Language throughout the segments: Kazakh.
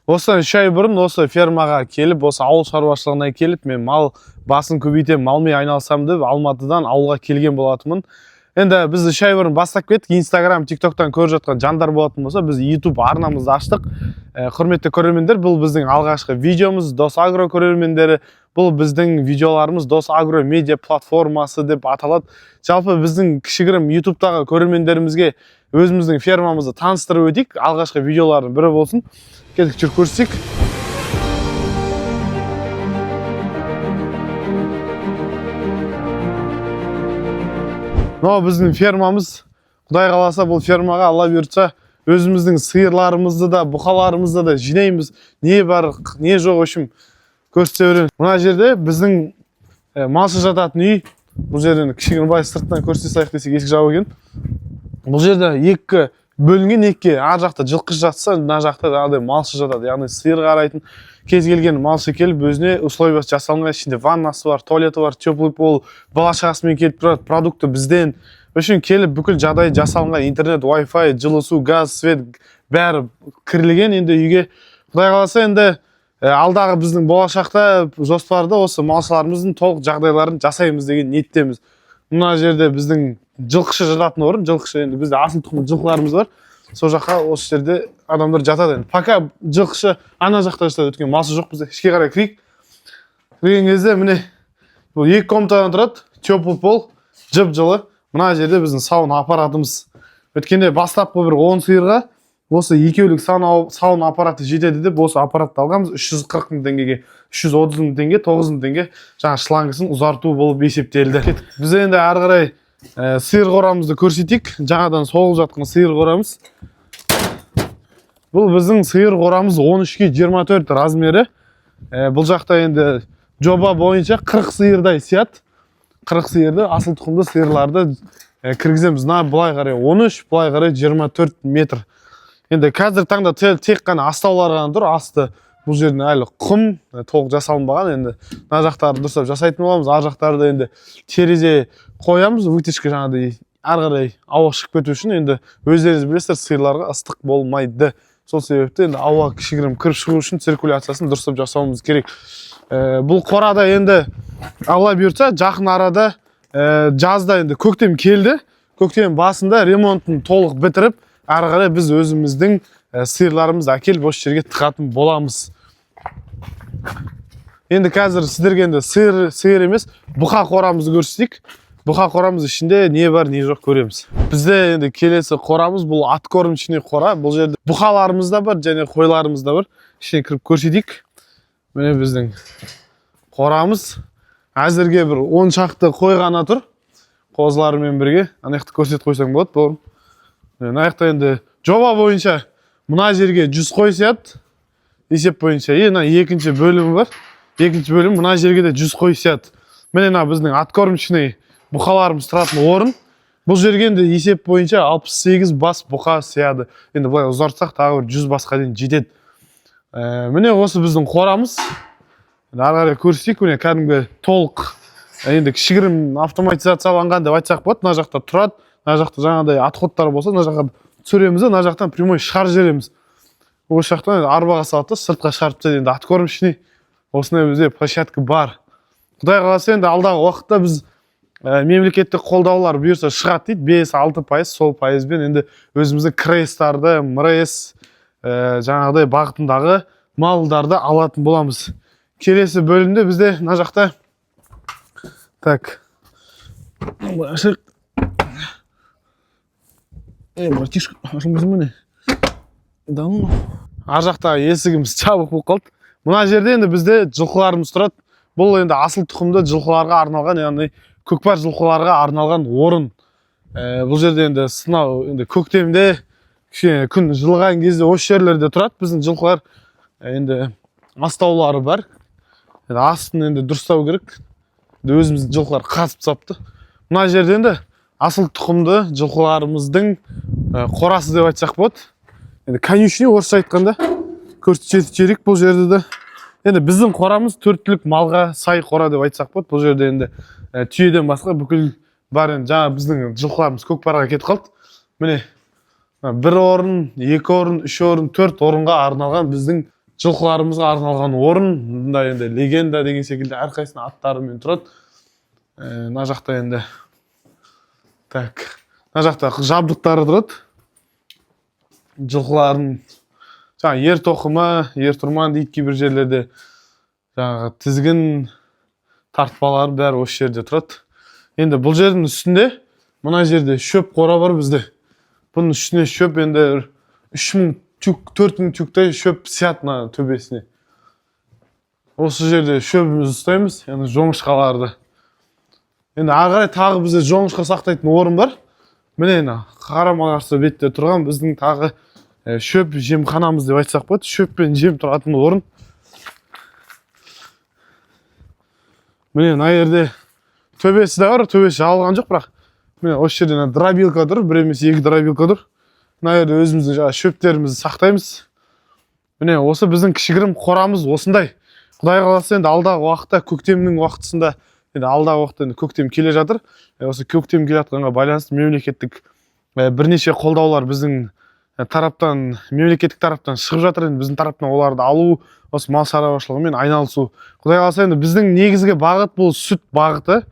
Осы 3 ай бұрын осы фермаға келіп, осы ауыл шаруашылығына келіп, мен мал басын көбейтем, малмен айналысам деп Алматыдан ауылға келген болатынмын. Енді біз 3 ай бұрын бастап кеттік. Instagram, TikToктан көріп жатқан жандар болатын болса, біз YouTube арнамызды аштық. Құрметті көрермендер, бұл біздің алғашқы видеомыз, Дос Агро көрермендері. Бұл біздің видеоларымыз Дос Агро медиа платформасы деп аталады. Жалпы біздің кішігірім YouTube'тағы көрермендерімізге өзіміздің фермамызды таныстырып өтейік. Алғашқы видеолардың бірі болсын. Келдік жүр көрсек. Мынау біздің фермамыз. Құдай қаласа бұл фермаға Алла бұйыртса өзіміздің сиырларымызды да, бұқаларымызды да жинаймыз. Не бар, не жоқ үшін көрсете беремін. Мына жерде біздің малшы жататын үй. Бұл жерден кішігірім бай сырттан көрсете салайық десек есік жабық екен. Бұл жерде екі бөлінген, екі ар жақта жылқыш жатса, мына жақта жаңағыдай малшы жатады. Яғни сиыр қарайтын кез келген малшы келіп өзіне условия жасалынған, ішінде ваннасы бар, туалеті бар, теплый пол, бала-шағасымен келіп тұрады, продукты бізден. Үшін келіп бүкіл жағдай жасалынған, интернет, Wi-Fi, жылы су, газ, свет бәрі кірілген. Енді үйге Құдай қаласа енді алдағы біздің болашақта жоспарда осы малшыларымыздың толық жағдайларын жасаймыз деген ниеттеміз. Мына жерде біздің жылқышы жататын орын, жылқышы енді бізде асыл тұқымды жылқыларымыз бар. Сол жаққа осы жерде адамдар жатады. Пока жылқышы ана жақта жатады, өткен малшы жоқ бізде. Ішке қарай кірейік. Кірген кезде міне бұл екі комнатадан тұрады, теплый пол, жып-жылы. Мына жерде біздің сауын аппаратымыз. Өткенде бастапқы бір 10 сиырға осы екеулік сауын аппараты жетеді деп осы аппаратты алғанбыз. 340 мың теңгеге, 330 мың теңге, 9 мың теңге жаңа шлангысын ұзарту болып есептелді. Біз енді ары қарай сиыр қорамызды көрсетейік. Жаңадан соғылып жатқан сиыр қорамыз. Бұл біздің сиыр қорамыз 13-ке 24 размері. Бұл жақта енді жоба бойынша 40 сиырдай сият. 40 сиырды, асыл тұқымды сиырларды кіргіземіз. Бұлай қарай 13, бұлай қарай 24 метр. Енді қазір таңда тек қана астаулар ғана тұр. Асты бұл жердің әлі құм толық жасалынбаған. Енді мына жақтарды дұрыстап жасайтын боламыз. Ар жақтарды енді терезе қоямыз. Вытяжка жаңағыдай ары қарай ауа шығып кету үшін. Енді өздеріңіз білесіздер, сиырларға ыстық болмайды. Сол себепті енді ауа кішігірім кіріп шығу үшін циркуляциясын дұрыстап жасауымыз керек. Бұл қорада енді Алла бұйыртса жақын арада жазда енді көктем келді. Көктем басында ремонтын толық бітіріп, ары қарай біз өзіміздің сиырларымызды әкеліп осы жерге тығатын боламыз. Енді қазір сіздерге енді сиыр емес, бұқа қорамызды көрсетейік. Бұқа қорамыз ішінде не бар, не жоқ көреміз. Бізде енді келесі қорамыз бұл аткормочный қора. Бұл жерде бұқаларымыз да бар, және қойларымыз да бар. Ішіне кіріп көрсетейік. Міне біздің қорамыз. Әзірге бір 10 шақты қой ғана тұр. Қозыларымен бірге. Ана жақты көрсетіп қойсаң болады. Ана жақта енді жоба бойынша мына жерге 100 қой сияды. Есеп бойынша. Екінші бөлімі бар. Екінші бөлім мына жерге де 100 қой сияды. Міне біздің аткормочный бұқаларымыз тұратын орын. Бұл жерге енді есеп бойынша 68 бас бұқа сияды. Енді бұлай ұзартсақ тағы 100 басқа дейін жетеді. Міне осы біздің қорамыз. Ары қарай көрсетейік. Міне кәдімгі толық енді кішігірім автоматизацияланған деп айтсақ болады. Мына жақта тұрады. Мына жақта жаңағыдай отходтар болса, мына жаққа түсіреміз, мына жақтан прямой шығарып жібереміз. Осы жақтан арбаға салып, сыртқа шығарып тастайды. Енді аткормочный осындай бізде площадка бар. Құдай қаласа енді алдағы уақытта біз мемлекеттік қолдаулар бұйырса шығады дейді. 5-6%, сол пайызбен енді өзіміздің крейстарды, мрейс жаңағыдай бағытындағы малдарды алатын боламыз. Келесі бөлімде бізде мына жақта братишка, ашылмыз міне. Ар жақта есігіміз жабық болып қалды. Мына жерде енді бізде жылқыларымыз тұрады. Бұл енді асыл тұқымды жылқыларға арналған, яғни көкпар жылқыларға арналған орын. Бұл жерде енді сынау енді көктемде күн жылыған кезде осы жерлерде тұрады. Біздің жылқылар енді астаулары бар. Астын енді дұрыстау керек. Өзіміздің жылқылар қасып сапты. Мына жерде енді асыл тұқымды жылқыларымыздың қорасы деп айтсақ болады. Енді конюшня орысша айтқанда көрсетейік бұл жерде де. Енді біздің қорамыз 4 түлік малға сай қора деп айтсақ болады. Бұл жерде енді түйеден басқа бүкіл бар. Енді жаңа біздің жылқыларымыз көкпарға кетіп қалды. Міне 1 орын, 2 орын, 3 орын, 4 орынға арналған біздің жылқыларымызға арналған орын. Мында енді легенда деген секілді әрқайсының аттарымен тұрады. Мына жақта енді так, мына жақта жабдықтары тұрады. Жылқылардың жаңа ер тоқымы, ер тұрман дейді кейбір жерлерде. Жаңағы тізгін тартпалары бәрі осы жерде тұрады. Енді бұл жердің үстінде мына жерде шөп қора бар бізде. Бұның үстіне шөп енді 3000 тюк, 4000 тюктай шөп сияды мына төбесіне. Осы жерде шөбімізді ұстаймыз, енді жоңышқаларды. Енді ары қарай тағы бізде жоңышқа сақтайтын орын бар. Міне қарама-қарсы бетте тұрған біздің тағы шөп жемханамыз деп айтсақ болады. Шөп пен жем тұратын орын. Міне мына жерде төбесі де бар, төбесі жабылған жоқ, бірақ міне осы жерде дробилка тұр, бір емес екі дробилка тұр. Мына жерде өзіміздің жаңа шөптерімізді сақтаймыз. Міне осы біздің кішігірім қорамыз осындай. Құдай қаласа енді алдағы уақытта көктемнің уақытысында, енді алдағы уақытта көктем келе жатыр. Осы көктем келе жатқанға байланысты мемлекеттік бірнеше қолдаулар біздің тараптан, мемлекеттік тараптан шығып жатыр. Енді біздің тараптан оларды алу, осы мал шаруашылығымен айналысу. Құдай қаласа енді біздің негізгі бағыт бұл сүт бағыты.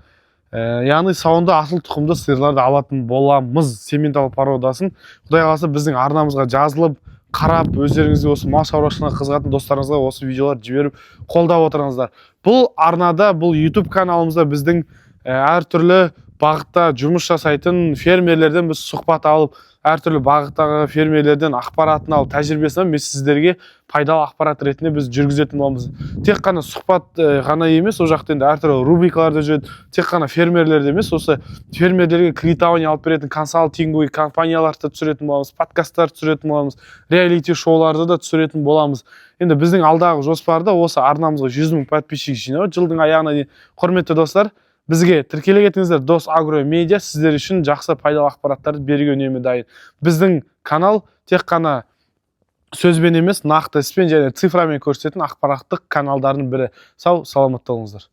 Яғни сауынды асыл тұқымды сиырларды алатын боламыз. Сементал породасын. Құдай қаласа біздің арнамызға жазылып, қарап, өздеріңізге осы мал шаруашылығына қызығатын достарыңызға осы видеоларды жіберіп қолдап отырыңыздар. Бұл арнада, бұл YouTube каналымызда біздің әртүрлі бағытта жұмыс жасайтын фермерлерден біз сұхбат алып, әртүрлі бағыттағы фермерлерден ақпаратын алып, тәжірибесін мен сіздерге пайдалы ақпарат ретінде біз жүргізетін боламыз. Тек қана сұхбат ғана емес, ол жақта енді әртүрлі рубрикаларда жүреді. Тек қана фермерлерде емес, осы фермерлерге кредитование алып беретін консалтинговый компанияларды түсіретін боламыз, подкасттар түсіретін боламыз, реалити шоуларды да түсіретін боламыз. Енді біздің алдағы жоспарда осы арнамызға 100 000 подписчик жинау жылдың аяғына дейін. Құрметті достар, бізге тіркеле кетіңіздер. Дос Агро Медиа сіздер үшін жақсы пайдалы ақпараттарды беруге үнемі дайын. Біздің канал тек қана сөзбен емес, нақты іспен және цифрамен көрсететін ақпараттық каналдардың бірі. Сау, саламатта болыңыздар.